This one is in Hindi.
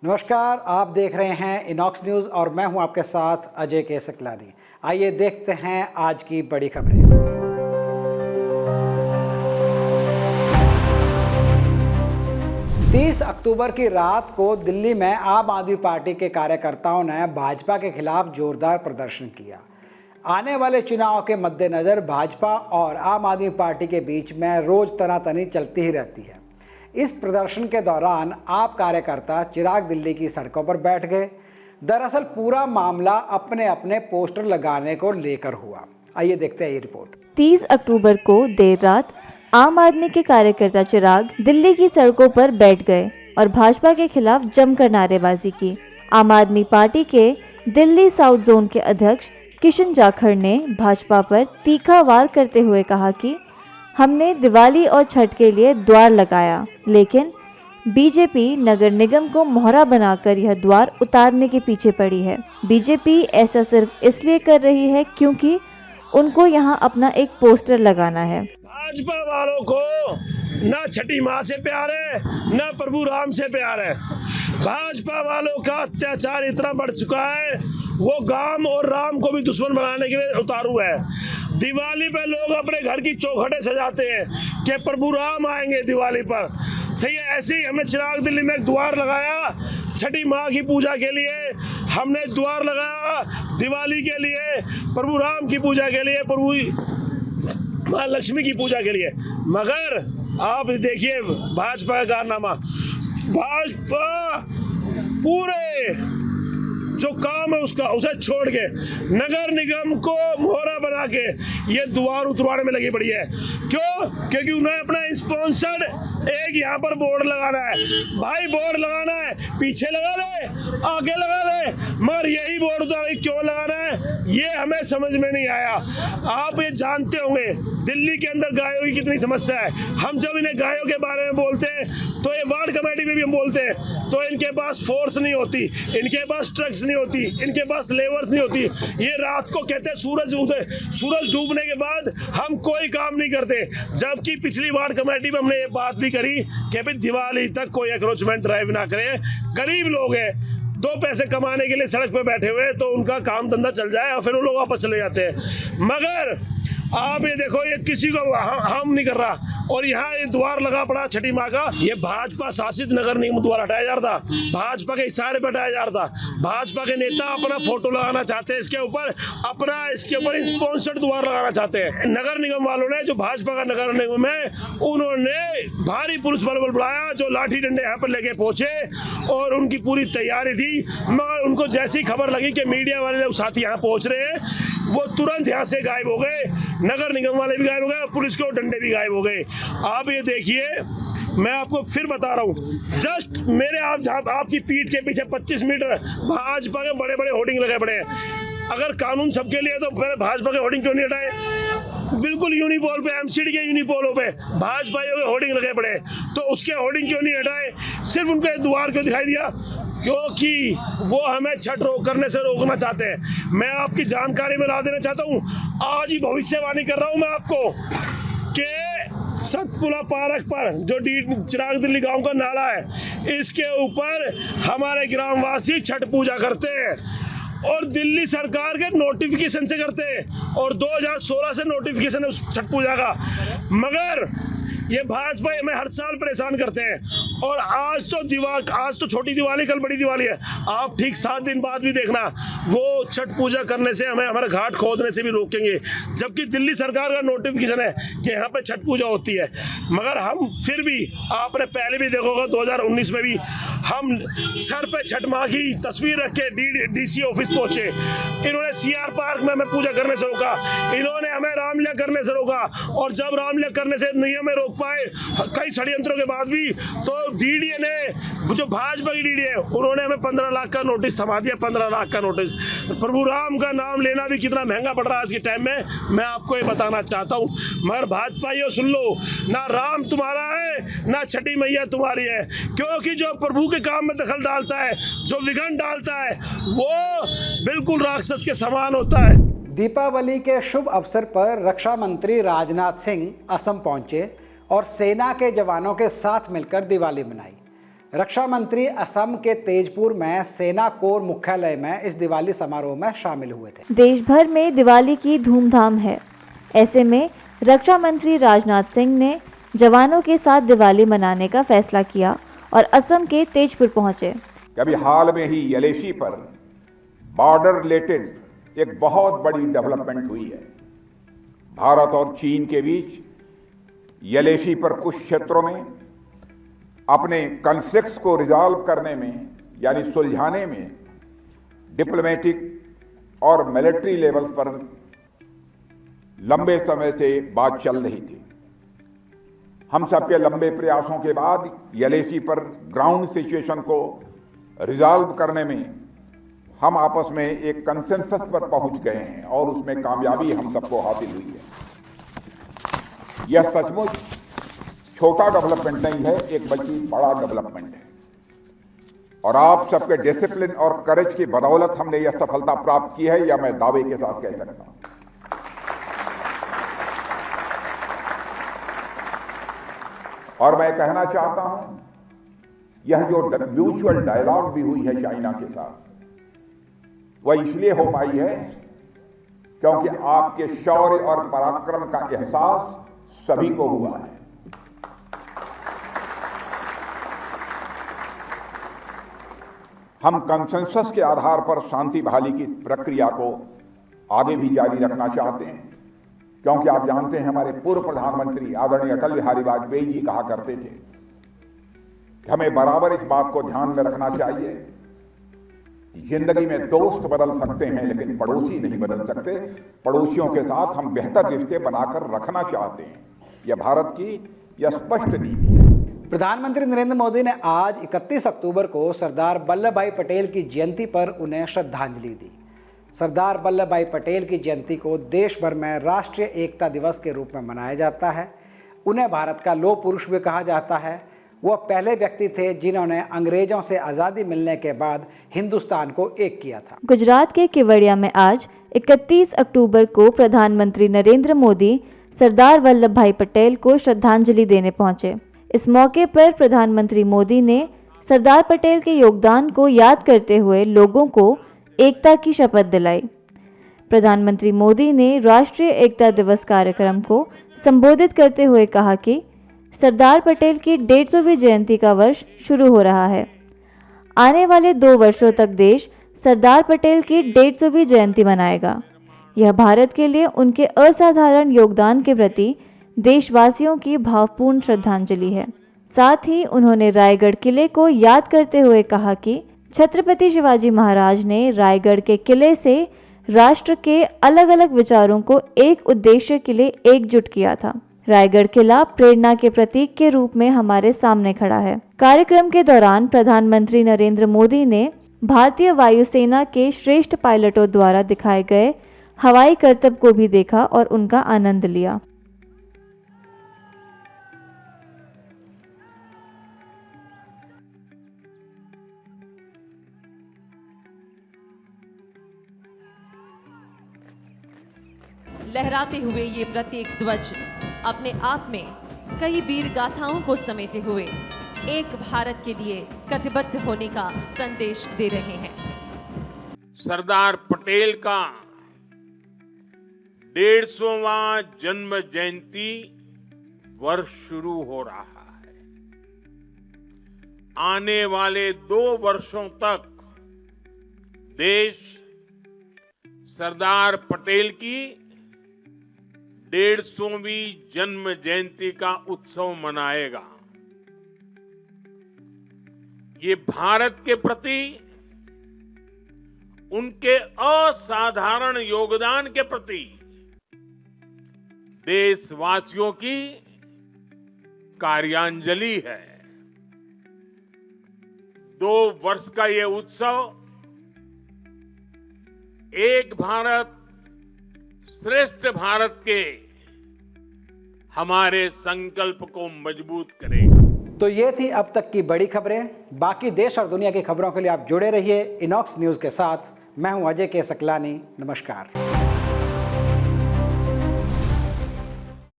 नमस्कार, आप देख रहे हैं इनॉक्स न्यूज़ और मैं हूं आपके साथ अजय के सकलानी। आइए देखते हैं आज की बड़ी खबरें। 30 अक्टूबर की रात को दिल्ली में आम आदमी पार्टी के कार्यकर्ताओं ने भाजपा के खिलाफ जोरदार प्रदर्शन किया। आने वाले चुनाव के मद्देनज़र भाजपा और आम आदमी पार्टी के बीच में रोज़ तनातनी चलती ही रहती है। इस प्रदर्शन के दौरान आप कार्यकर्ता चिराग दिल्ली की सड़कों पर बैठ गए। दरअसल पूरा मामला अपने अपने पोस्टर लगाने को लेकर हुआ। आइए देखते हैं ये रिपोर्ट। 30 अक्टूबर को देर रात आम आदमी के कार्यकर्ता चिराग दिल्ली की सड़कों पर बैठ गए और भाजपा के खिलाफ जमकर नारेबाजी की। आम आदमी पार्टी के दिल्ली साउथ जोन के अध्यक्ष किशन जाखड़ ने भाजपा पर तीखा वार करते हुए कहा कि हमने दिवाली और छठ के लिए द्वार लगाया, लेकिन बीजेपी नगर निगम को मोहरा बनाकर यह द्वार उतारने के पीछे पड़ी है। बीजेपी ऐसा सिर्फ इसलिए कर रही है क्योंकि उनको यहाँ अपना एक पोस्टर लगाना है। भाजपा वालों को ना छठी माँ से प्यार है, ना प्रभु राम से प्यार है। भाजपा वालों का अत्याचार इतना बढ़ चुका है, वो गांव और राम को भी दुश्मन बनाने के लिए उतारू है। दिवाली पे लोग अपने घर की चौखटें सजाते हैं कि प्रभु राम आएंगे दिवाली पर। सही है, ऐसे ही हमने चिराग दिल्ली में एक द्वार लगाया छठी माँ की पूजा के लिए, हमने द्वार लगाया दिवाली के लिए, प्रभु राम की पूजा के लिए, प्रभु माँ लक्ष्मी की पूजा के लिए। मगर आप देखिए भाजपा का कारनामा, भाजपा पूरे जो काम है उसका उसे छोड़ के नगर निगम को मोहरा बना के ये द्वार उतरवाने में लगी पड़ी है। क्यों? क्योंकि उन्हें अपना स्पॉन्सर्ड एक यहाँ पर बोर्ड लगाना है। भाई बोर्ड लगाना है, पीछे लगा ले, आगे लगा ले, मगर यही बोर्ड उतार क्यों लगाना है ये हमें समझ में नहीं आया। आप ये जानते होंगे दिल्ली के अंदर गायों की कितनी समस्या है। हम जब इन्हें गायों के बारे में बोलते हैं तो ये वार्ड कमेटी में भी हम बोलते हैं तो इनके पास फोर्स नहीं होती, इनके पास ट्रक्स नहीं होती, इनके पास लेबर्स नहीं होती। ये रात को कहते हैं सूरज डूबने के बाद हम कोई काम नहीं करते। जबकि पिछली वार्ड कमेटी में हमने ये बात भी करी कि भाई दिवाली तक कोई एक्रोचमेंट ड्राइव ना करे। गरीब लोग हैं, दो पैसे कमाने के लिए सड़क पे बैठे हुए, तो उनका काम धंधा चल जाए और फिर वो लोग वापस चले जाते हैं। मगर आप ये देखो, ये किसी को हम नहीं कर रहा। और यहाँ ये द्वार लगा पड़ा छठी माँ का, ये भाजपा शासित नगर निगम द्वारा हटाया जा रहा था, भाजपा के इशारे पर हटाया जा रहा था। भाजपा के नेता अपना फोटो लगाना चाहते हैं इसके ऊपर, इसके ऊपर स्पॉन्सर्ड द्वार लगाना चाहते हैं। नगर निगम वालों ने, जो भाजपा का नगर निगम है, उन्होंने भारी पुलिस बल बुलाया, जो लाठी डंडे यहाँ पर लेके पहुंचे और उनकी पूरी तैयारी थी। मगर उनको जैसी खबर लगी कि मीडिया वाले लोग साथी यहाँ पहुंच रहे हैं, वो तुरंत यहाँ से गायब हो गए। नगर निगम वाले भी गायब हो गए, पुलिस के डंडे भी गायब हो गए। आप ये देखिए, मैं आपको फिर बता रहा हूँ, जस्ट मेरे आपकी पीठ के पीछे 25 मीटर भाजपा के बड़े बड़े होर्डिंग लगे पड़े हैं। अगर कानून सबके लिए तो फिर भाजपा के होर्डिंग क्यों नहीं हटाए? बिल्कुल यूनिपोल पे, एमसीडी के यूनिपोलों पे भाजपाइयों के होर्डिंग लगे पड़े, तो उसके होर्डिंग क्यों नहीं हटाए? सिर्फ उनका द्वार क्यों दिखाई दिया? क्योंकि वो हमें छठ करने से रोकना चाहते हैं। मैं आपकी जानकारी में ला देना चाहता हूँ, आज ही भविष्यवाणी कर रहा हूँ मैं आपको कि सतपुरा पार्क पर जो चिराग दिल्ली गांव का नाला है, इसके ऊपर हमारे ग्रामवासी छठ पूजा करते हैं और दिल्ली सरकार के नोटिफिकेशन से करते हैं और 2016 से नोटिफिकेशन है उस छठ पूजा का। मगर ये भाजपा हमें हर साल परेशान करते हैं। और आज तो छोटी दिवाली, कल बड़ी दिवाली है। आप ठीक 7 दिन बाद भी देखना, वो छठ पूजा करने से हमें हमारे घाट खोदने से भी रोकेंगे, जबकि दिल्ली सरकार का नोटिफिकेशन है कि यहाँ पे छठ पूजा होती है। मगर हम फिर भी, आपने पहले भी देखा होगा 2019 में भी हम सर पे छठ माँ की तस्वीर रख के डीसी ऑफिस पहुंचे। इन्होंने सीआर पार्क में हमें पूजा करने से रोका, इन्होंने हमें रामलीला करने से रोका। और जब रामलीला करने से नहीं हमें रोक पाए कई षड्यंत्रों के बाद भी, तो डीडीए ने, जो भाजपा की डीडीए है, उन्होंने हमें 15 लाख का नोटिस थमा दिया। 15 लाख का नोटिस। प्रभु राम का नाम लेना भी कितना महंगा पड़ रहा है आज के टाइम में, मैं आपको ये बताना चाहता हूँ। मगर भाजपाइयों सुन लो, ना राम तुम्हारा है ना छठी मैया तुम्हारी है। क्योंकि जो प्रभु के काम में दखल डालता है, जो विघन डालता है, वो बिल्कुल राक्षस के समान होता है। दीपावली के शुभ अवसर पर रक्षा मंत्री राजनाथ सिंह असम पहुंचे और सेना के जवानों के साथ मिलकर दिवाली मनाई। रक्षा मंत्री असम के तेजपुर में सेना कोर मुख्यालय में इस दिवाली समारोह में शामिल हुए थे। देश भर में दिवाली की धूमधाम है। ऐसे में रक्षा मंत्री राजनाथ सिंह ने जवानों के साथ दिवाली मनाने का फैसला किया और असम के तेजपुर पहुंचे। अभी हाल में ही एलएसी पर बॉर्डर रिलेटेड एक बहुत बड़ी डेवलपमेंट हुई है। भारत और चीन के बीच एलएसी पर कुछ क्षेत्रों में अपने कॉन्फ्लिक्ट्स को रिजॉल्व करने में यानी सुलझाने में डिप्लोमेटिक और मिलिट्री लेवल पर लंबे समय से बात चल रही थी। हम सबके लंबे प्रयासों के बाद एलएसी पर ग्राउंड सिचुएशन को रिजॉल्व करने में हम आपस में एक कंसेंसस पर पहुंच गए हैं और उसमें कामयाबी हम सबको हासिल हुई है। यह सचमुच छोटा डेवलपमेंट नहीं है, एक बल्कि बड़ा डेवलपमेंट है और आप सबके डिसिप्लिन और करेज की बदौलत हमने यह सफलता प्राप्त की है, यह मैं दावे के साथ कह सकता हूं। और मैं कहना चाहता हूं, यह जो म्यूचुअल डायलॉग भी हुई है चाइना के साथ, वह इसलिए हो पाई है क्योंकि आपके शौर्य और पराक्रम का एहसास सभी को हुआ है। हम कंसेंसस के आधार पर शांति बहाली की प्रक्रिया को आगे भी जारी रखना चाहते हैं, क्योंकि आप जानते हैं हमारे पूर्व प्रधानमंत्री आदरणीय अटल बिहारी वाजपेयी जी कहा करते थे कि हमें बराबर इस बात को ध्यान में रखना चाहिए, जिंदगी में दोस्त बदल सकते हैं लेकिन पड़ोसी नहीं बदल सकते। पड़ोसियों के साथ हम बेहतर रिश्ते बनाकर रखना चाहते हैं। यह भारत की यह स्पष्ट नीति है। प्रधानमंत्री नरेंद्र मोदी ने आज 31 अक्टूबर को सरदार वल्लभ भाई पटेल की जयंती पर उन्हें श्रद्धांजलि दी। सरदार वल्लभ भाई पटेल की जयंती को देश भर में राष्ट्रीय एकता दिवस के रूप में मनाया जाता है। उन्हें भारत का लौह पुरुष भी कहा जाता है। वह पहले व्यक्ति थे जिन्होंने अंग्रेजों से आज़ादी मिलने के बाद हिंदुस्तान को एक किया था। गुजरात के केवड़िया में आज 31 अक्टूबर को प्रधानमंत्री नरेंद्र मोदी सरदार वल्लभ भाई पटेल को श्रद्धांजलि देने पहुंचे। इस मौके पर प्रधानमंत्री मोदी ने सरदार पटेल के योगदान को याद करते हुए लोगों को एकता की शपथ दिलाई। प्रधानमंत्री मोदी ने राष्ट्रीय एकता दिवस कार्यक्रम को संबोधित करते हुए कहा कि सरदार पटेल की 150वीं जयंती का वर्ष शुरू हो रहा है। आने वाले 2 वर्षों तक देश सरदार पटेल की 150वीं जयंती मनाएगा। यह भारत के लिए उनके असाधारण योगदान के प्रति देशवासियों की भावपूर्ण श्रद्धांजलि है। साथ ही उन्होंने रायगढ़ किले को याद करते हुए कहा कि छत्रपति शिवाजी महाराज ने रायगढ़ के किले से राष्ट्र के अलग अलग विचारों को एक उद्देश्य के लिए एकजुट किया था। रायगढ़ किला प्रेरणा के प्रतीक के रूप में हमारे सामने खड़ा है। कार्यक्रम के दौरान प्रधानमंत्री नरेंद्र मोदी ने भारतीय वायुसेना के श्रेष्ठ पायलटों द्वारा दिखाए गए हवाई करतब को भी देखा और उनका आनंद लिया। लहराते हुए ये प्रत्येक ध्वज अपने आप में कई वीर गाथाओं को समेटे हुए एक भारत के लिए कटिबद्ध होने का संदेश दे रहे हैं। सरदार पटेल का 150वां जन्म जयंती वर्ष शुरू हो रहा है। आने वाले 2 वर्षों तक देश सरदार पटेल की 150वीं जन्म जयंती का उत्सव मनाएगा। ये भारत के प्रति उनके असाधारण योगदान के प्रति देशवासियों की कार्यांजलि है। 2 वर्ष का ये उत्सव एक भारत श्रेष्ठ भारत के हमारे संकल्प को मजबूत करेगा। तो ये थी अब तक की बड़ी खबरें। बाकी देश और दुनिया की खबरों के लिए आप जुड़े रहिए इनॉक्स न्यूज़ के साथ। मैं हूं अजय के सकलानी। नमस्कार।